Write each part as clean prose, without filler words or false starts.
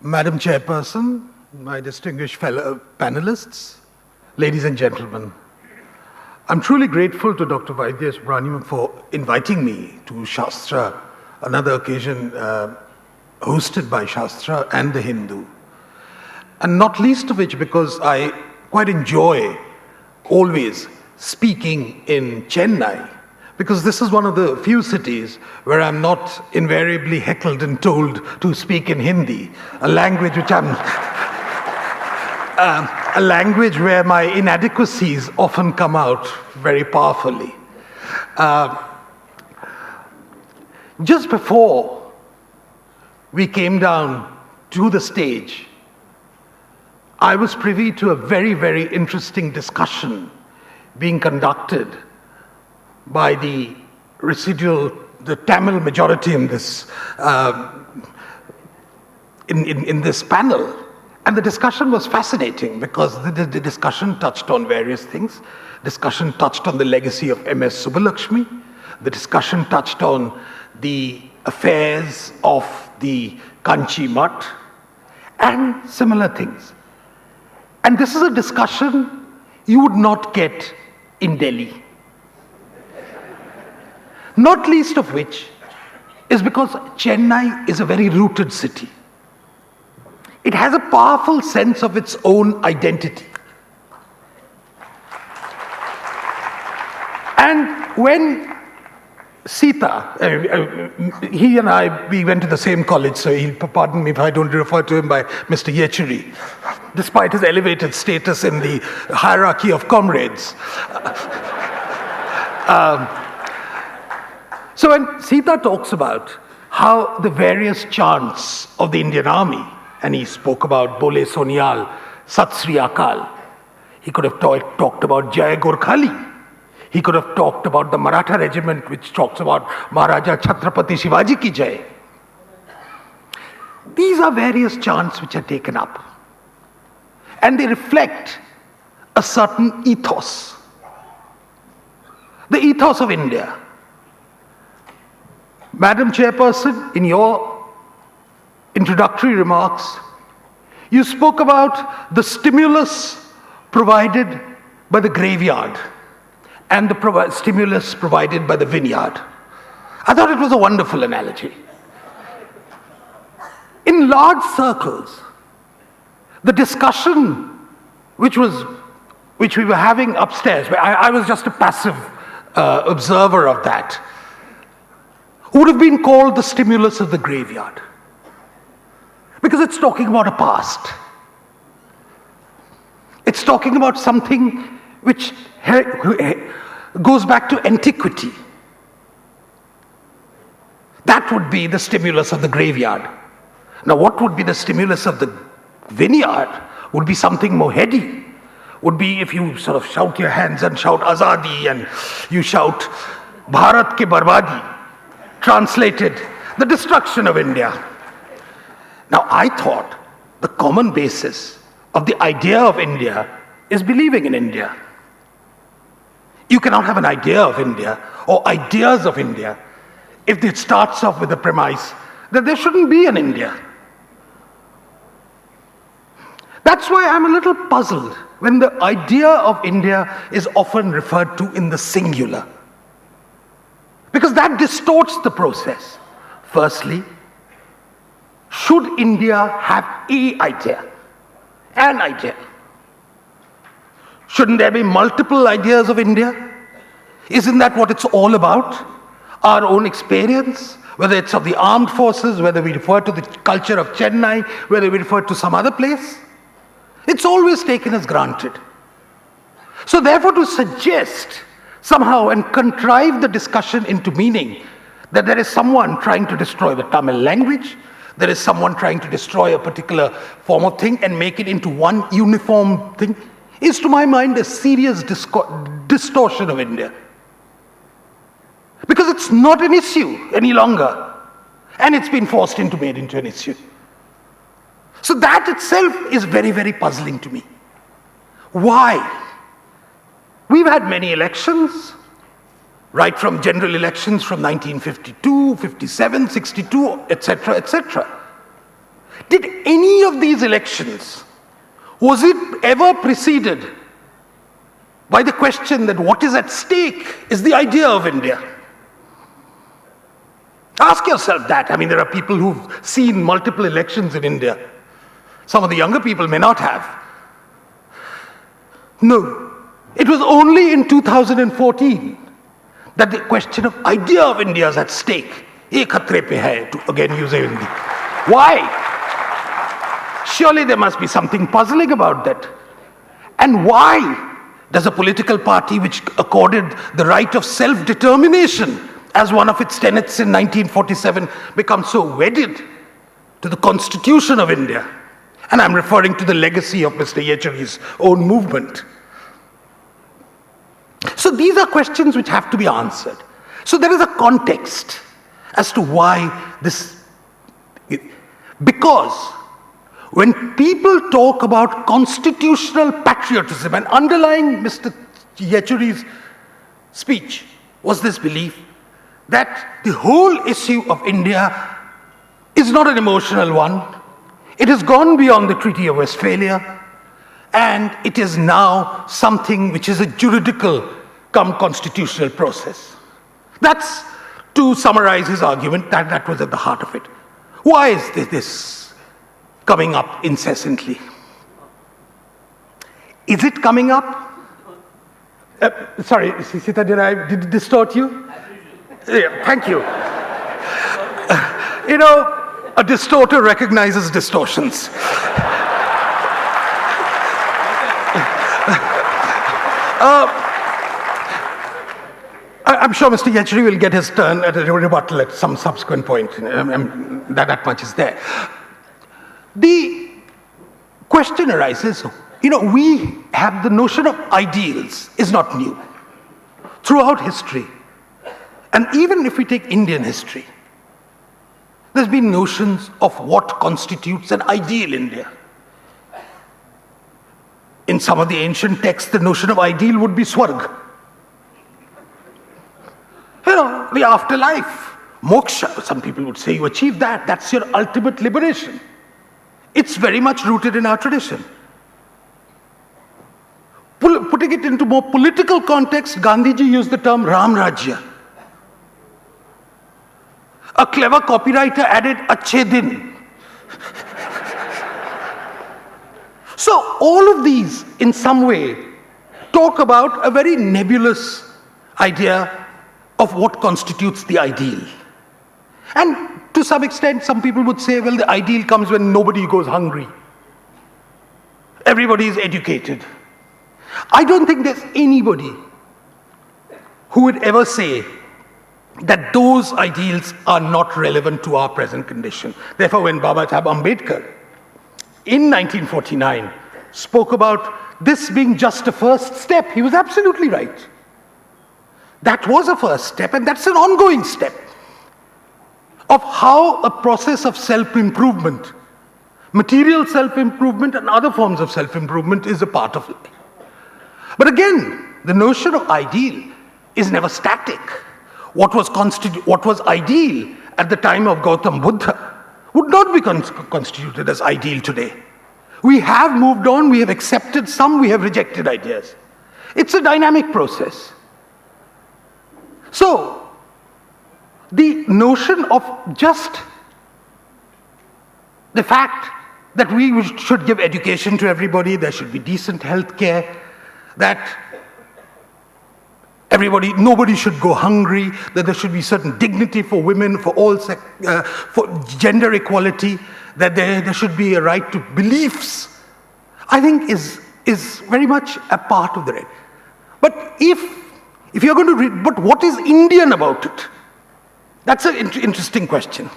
Madam Chairperson, my distinguished fellow panelists, ladies and gentlemen, I'm truly grateful to Dr. Vaidya Subramaniam for inviting me to Shastra, another occasion hosted by Sastra and the Hindu. And not least of which because I quite enjoy always speaking in Chennai, because this is one of the few cities where I'm not invariably heckled and told to speak in Hindi, a language which a language where my inadequacies often come out very powerfully. Just before we came down to the stage, I was privy to a very, very interesting discussion being conducted by the Tamil majority in this in this panel. And the discussion was fascinating because the discussion touched on various things. Discussion touched on the legacy of M.S. Subbulakshmi. The discussion touched on the affairs of the Kanchi Mutt and similar things. And this is a discussion you would not get in Delhi. Not least of which is because Chennai is a very rooted city. It has a powerful sense of its own identity. And when Sita, he and I, we went to the same college, so he'll pardon me if I don't refer to him by Mr. Yechuri, despite his elevated status in the hierarchy of comrades. So when Sita talks about how the various chants of the Indian army, and he spoke about Bole Sonyal, Sat Sri Akal, he could have talked about Jai Gorkhali. He could have talked about the Maratha regiment, which talks about Maharaja Chhatrapati Shivaji ki Jai. These are various chants which are taken up. And they reflect a certain ethos. The ethos of India. Madam Chairperson, in your introductory remarks, you spoke about the stimulus provided by the graveyard and the stimulus provided by the vineyard. I thought it was a wonderful analogy. In large circles, the discussion which we were having upstairs, I was just a passive observer of that, would have been called the stimulus of the graveyard. Because it's talking about a past. It's talking about something which goes back to antiquity. That would be the stimulus of the graveyard. Now, what would be the stimulus of the vineyard would be something more heady. Would be if you sort of shout your hands and shout Azadi and you shout Bharat ke Barbadi. Translated, the destruction of India. Now, I thought the common basis of the idea of India is believing in India. You cannot have an idea of India or ideas of India if it starts off with the premise that there shouldn't be an India. That's why I'm a little puzzled when the idea of India is often referred to in the singular. Because that distorts the process. Firstly, should India have an idea? An idea. Shouldn't there be multiple ideas of India? Isn't that what it's all about? Our own experience, whether it's of the armed forces, whether we refer to the culture of Chennai, whether we refer to some other place. It's always taken as granted. So therefore to suggest somehow and contrive the discussion into meaning that there is someone trying to destroy the Tamil language, there is someone trying to destroy a particular form of thing and make it into one uniform thing, is to my mind a serious distortion of India. Because it's not an issue any longer, and it's been forced into made into an issue. So that itself is very, very puzzling to me. Why? We've had many elections, right from general elections from 1952, 57, 62, etc., etc. Did any of these elections, was it ever preceded by the question that what is at stake is the idea of India? Ask yourself that. I mean, there are people who've seen multiple elections in India. Some of the younger people may not have. No. It was only in 2014 that the question of idea of India is at stake. Ye khatre pe hai, to again use Hindi. Why? Surely there must be something puzzling about that. And why does a political party which accorded the right of self-determination as one of its tenets in 1947 become so wedded to the Constitution of India? And I'm referring to the legacy of Mr. Yechuri's own movement. So these are questions which have to be answered. So there is a context as to why this, because when people talk about constitutional patriotism, and underlying Mr. Yechuri's speech was this belief that the whole issue of India is not an emotional one. It has gone beyond the Treaty of Westphalia, and it is now something which is a juridical come constitutional process. That's, to summarize his argument, that was at the heart of it. Why is this coming up incessantly? Is it coming up? Sorry, Sita, did it distort you? Yeah, thank you. You know, a distorter recognizes distortions. I'm sure Mr. Yechuri will get his turn at a rebuttal at some subsequent point. That much is there. The question arises, you know, we have the notion of ideals is not new. Throughout history, and even if we take Indian history, there's been notions of what constitutes an ideal India. In some of the ancient texts, the notion of ideal would be Swarg. You know, the afterlife, moksha, some people would say you achieve that, that's your ultimate liberation. It's very much rooted in our tradition. Putting it into more political context, Gandhiji used the term Ram Rajya. A clever copywriter added Achhe Din. So all of these, in some way, talk about a very nebulous idea of what constitutes the ideal. And to some extent, some people would say, well, the ideal comes when nobody goes hungry. Everybody is educated. I don't think there's anybody who would ever say that those ideals are not relevant to our present condition. Therefore, when Baba Saheb Ambedkar, in 1949, spoke about this being just a first step, he was absolutely right. That was a first step, and that's an ongoing step of how a process of self-improvement, material self-improvement and other forms of self-improvement is a part of it. But again, the notion of ideal is never static. What was ideal at the time of Gautam Buddha would not be constituted as ideal today. We have moved on, we have accepted some, we have rejected ideas. It's a dynamic process. So, the notion of just the fact that we should give education to everybody, there should be decent health care, that nobody should go hungry, that there should be certain dignity for women, for all for gender equality, that there should be a right to beliefs, I think is very much a part of the right. But if you're going to read, but what is Indian about it? That's an interesting question.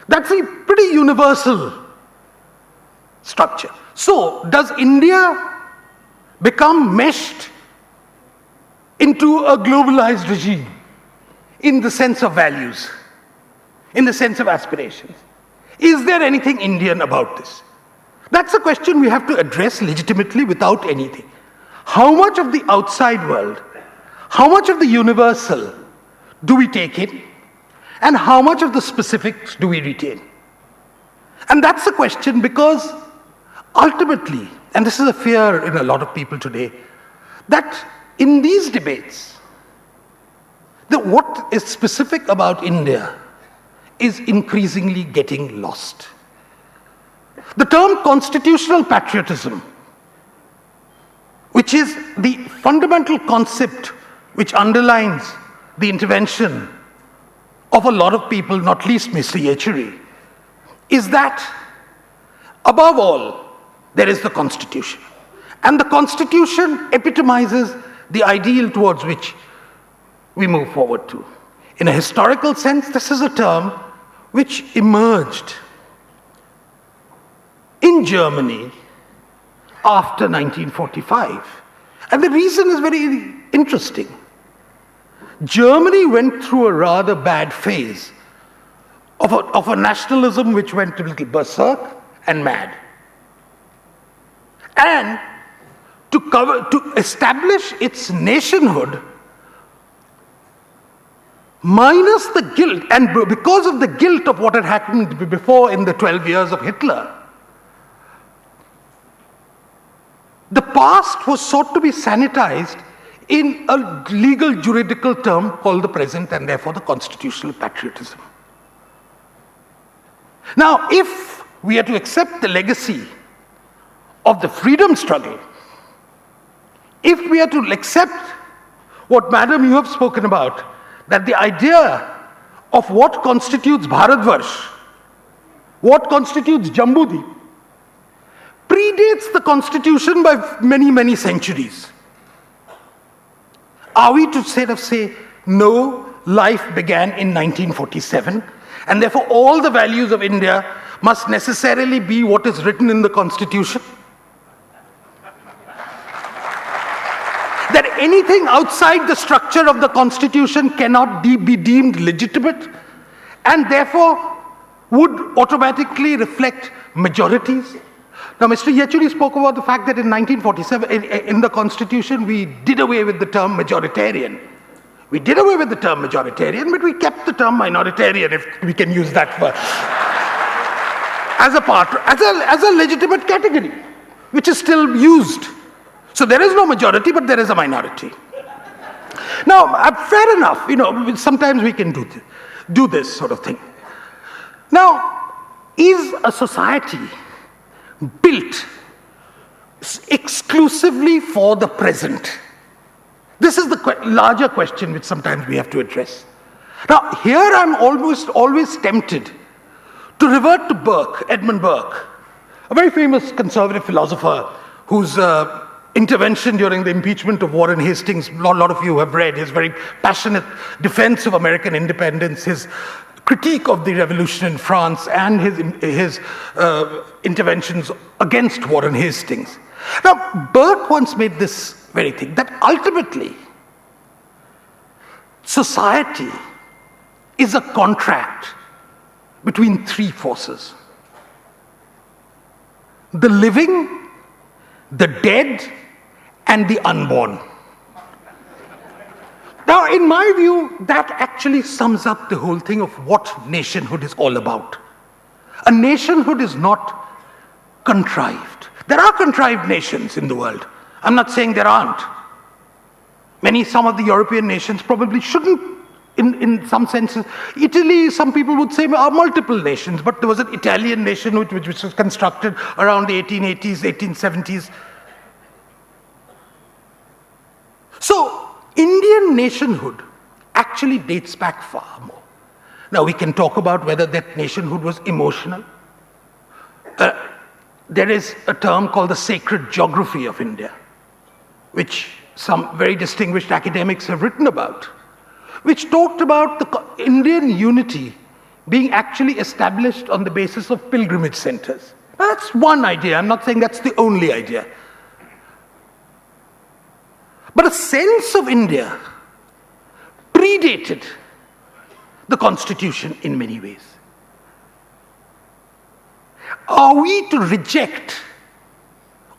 That's a pretty universal structure. So, does India become meshed into a globalized regime in the sense of values, in the sense of aspirations? Is there anything Indian about this? That's a question we have to address legitimately without anything. How much of the outside world, how much of the universal do we take in, and how much of the specifics do we retain? And that's the question, because ultimately, and this is a fear in a lot of people today, that in these debates, what is specific about India is increasingly getting lost. The term constitutional patriotism, which is the fundamental concept which underlines the intervention of a lot of people, not least Mr. Yechury, is that above all, there is the Constitution. And the Constitution epitomizes the ideal towards which we move forward to. In a historical sense, this is a term which emerged in Germany after 1945. And the reason is very interesting. Germany went through a rather bad phase of a nationalism which went a little berserk and mad. And to establish its nationhood, minus the guilt, and because of the guilt of what had happened before in the 12 years of Hitler, the past was sought to be sanitized in a legal juridical term called the present, and therefore the constitutional patriotism. Now, if we are to accept the legacy of the freedom struggle, if we are to accept what, Madam, you have spoken about, that the idea of what constitutes Bharatvarsh, what constitutes Jambudip, predates the Constitution by many, many centuries. Are we to say, no, life began in 1947, and therefore all the values of India must necessarily be what is written in the Constitution? That anything outside the structure of the Constitution cannot be deemed legitimate, and therefore would automatically reflect majorities? Now, Mr. Yechury spoke about the fact that in 1947, in the Constitution, we did away with the term majoritarian. We did away with the term majoritarian, but we kept the term minoritarian, if we can use that for, as a legitimate category, which is still used. So there is no majority, but there is a minority. Now, fair enough, sometimes we can do this sort of thing. Now, is a society built exclusively for the present? This is the larger question which sometimes we have to address. Now, here I'm almost always tempted to revert to Burke, Edmund Burke, a very famous conservative philosopher whose intervention during the impeachment of Warren Hastings, a lot of you have read his very passionate defense of American independence, his critique of the revolution in France, and his interventions against Warren Hastings. Now, Burke once made this very thing, that ultimately society is a contract between three forces: the living, the dead, and the unborn. Now, in my view, that actually sums up the whole thing of what nationhood is all about. A nationhood is not contrived. There are contrived nations in the world. I'm not saying there aren't. Some of the European nations probably shouldn't, in some senses. Italy, some people would say, are multiple nations, but there was an Italian nation which was constructed around the 1880s, 1870s. So, Indian nationhood actually dates back far more. Now, we can talk about whether that nationhood was emotional. There is a term called the sacred geography of India, which some very distinguished academics have written about, which talked about the Indian unity being actually established on the basis of pilgrimage centers. Now, that's one idea. I'm not saying that's the only idea. But a sense of India predated the Constitution in many ways. Are we to reject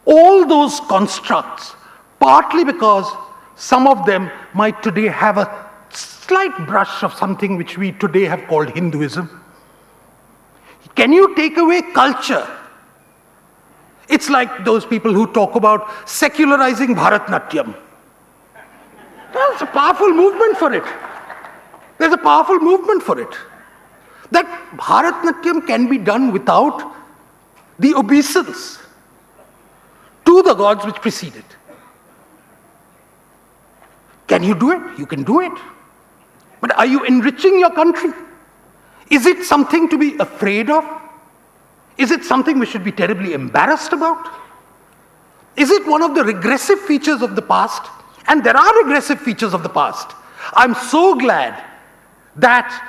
all those constructs, partly because some of them might today have a slight brush of something which we today have called Hinduism? Can you take away culture? It's like those people who talk about secularizing Bharathanatyam. There's a powerful movement for it. There's a powerful movement for it. That Bharathanatyam can be done without the obeisance to the gods which precede it. Can you do it? You can do it. But are you enriching your country? Is it something to be afraid of? Is it something we should be terribly embarrassed about? Is it one of the regressive features of the past? And there are regressive features of the past. I'm so glad that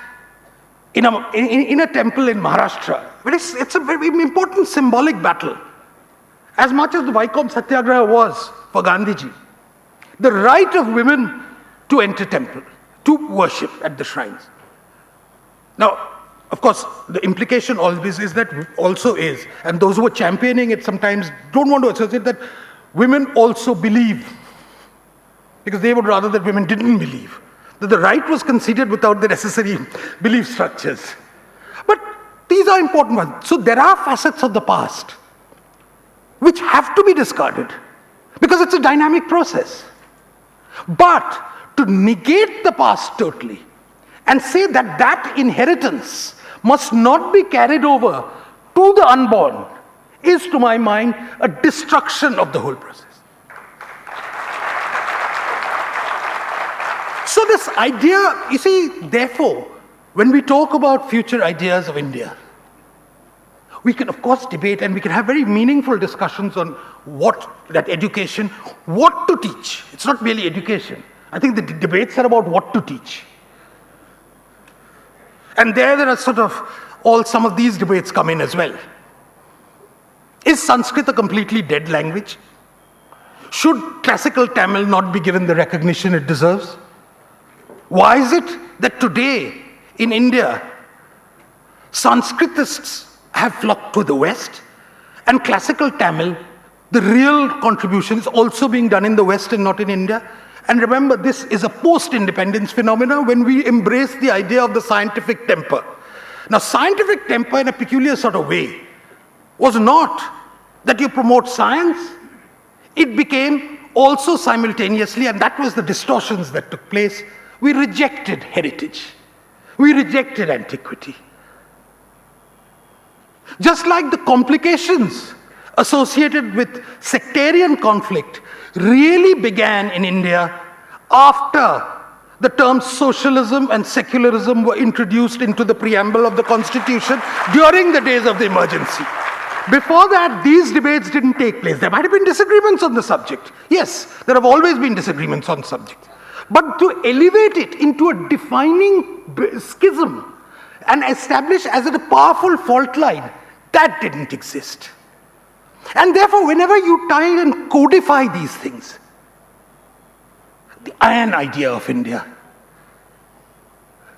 in a temple in Maharashtra, it's a very important symbolic battle. As much as the Vaikom Satyagraha was for Gandhiji, the right of women to enter temple, to worship at the shrines. Now, of course, the implication always is that also is, and those who are championing it sometimes don't want to associate that women also believe, because they would rather that women didn't believe, that the right was conceded without the necessary belief structures. But these are important ones. So there are facets of the past which have to be discarded because it's a dynamic process. But to negate the past totally and say that that inheritance must not be carried over to the unborn is, to my mind, a destruction of the whole process. So this idea, you see, therefore, when we talk about future ideas of India, we can, of course, debate and we can have very meaningful discussions on what that education, what to teach. It's not merely education. I think the debates are about what to teach. And there are sort of some of these debates come in as well. Is Sanskrit a completely dead language? Should classical Tamil not be given the recognition it deserves? Why is it that today in India, Sanskritists have flocked to the West, and classical Tamil, the real contribution, is also being done in the West and not in India? And remember, this is a post-independence phenomenon when we embrace the idea of the scientific temper. Now, scientific temper in a peculiar sort of way was not that you promote science. It became also simultaneously, and that was the distortions that took place, we rejected heritage. We rejected antiquity. Just like the complications associated with sectarian conflict really began in India after the terms socialism and secularism were introduced into the preamble of the Constitution during the days of the emergency. Before that, these debates didn't take place. There might have been disagreements on the subject. Yes, there have always been disagreements on the subject. But to elevate it into a defining schism and establish as a powerful fault line, that didn't exist. And therefore, whenever you try and codify these things, the iron idea of India,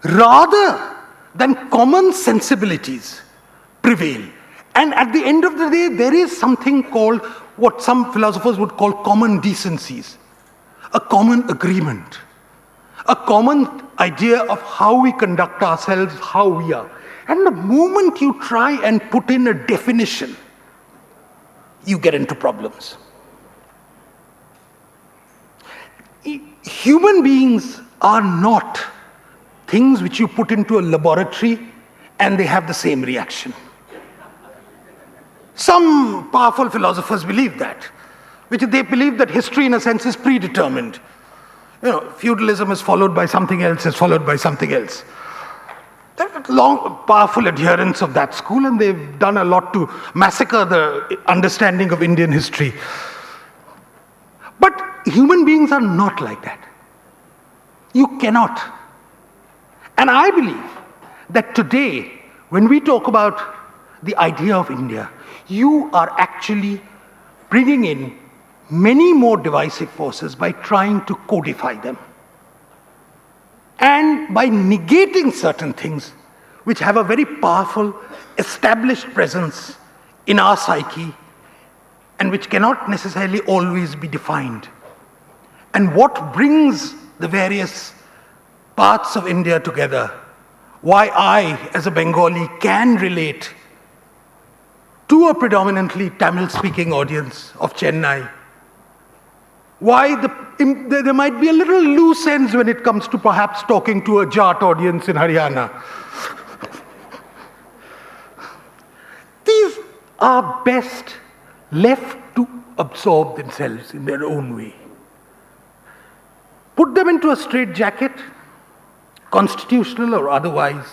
rather than common sensibilities prevail. And at the end of the day, there is something called what some philosophers would call common decencies, a common agreement, a common idea of how we conduct ourselves, how we are. And the moment you try and put in a definition, you get into problems. Human beings are not things which you put into a laboratory and they have the same reaction. Some powerful philosophers believe that, which they believe that history in a sense is predetermined. You know, feudalism is followed by something else, is followed by something else. There are long, powerful adherents of that school, and they've done a lot to massacre the understanding of Indian history. But human beings are not like that. You cannot. And I believe that today, when we talk about the idea of India, you are actually bringing in many more divisive forces by trying to codify them. And by negating certain things which have a very powerful, established presence in our psyche and which cannot necessarily always be defined. And what brings the various parts of India together, why I, as a Bengali, can relate to a predominantly Tamil-speaking audience of Chennai. Why there might be a little loose ends when it comes to perhaps talking to a Jat audience in Haryana. These are best left to absorb themselves in their own way. Put them into a straitjacket, constitutional or otherwise,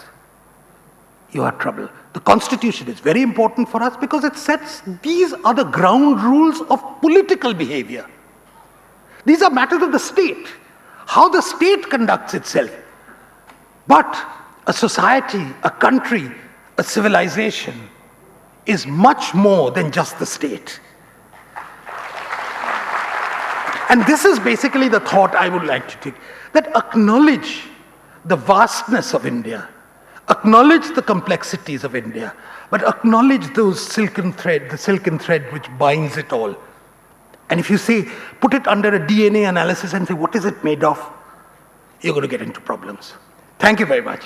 you are trouble. The Constitution is very important for us because it sets, these are the ground rules of political behavior. These are matters of the state, how the state conducts itself. But a society, a country, a civilization is much more than just the state. And this is basically the thought I would like to take, that acknowledge the vastness of India, acknowledge the complexities of India, but acknowledge the silken thread which binds it all. And if you say, put it under a DNA analysis and say, what is it made of? You're going to get into problems. Thank you very much.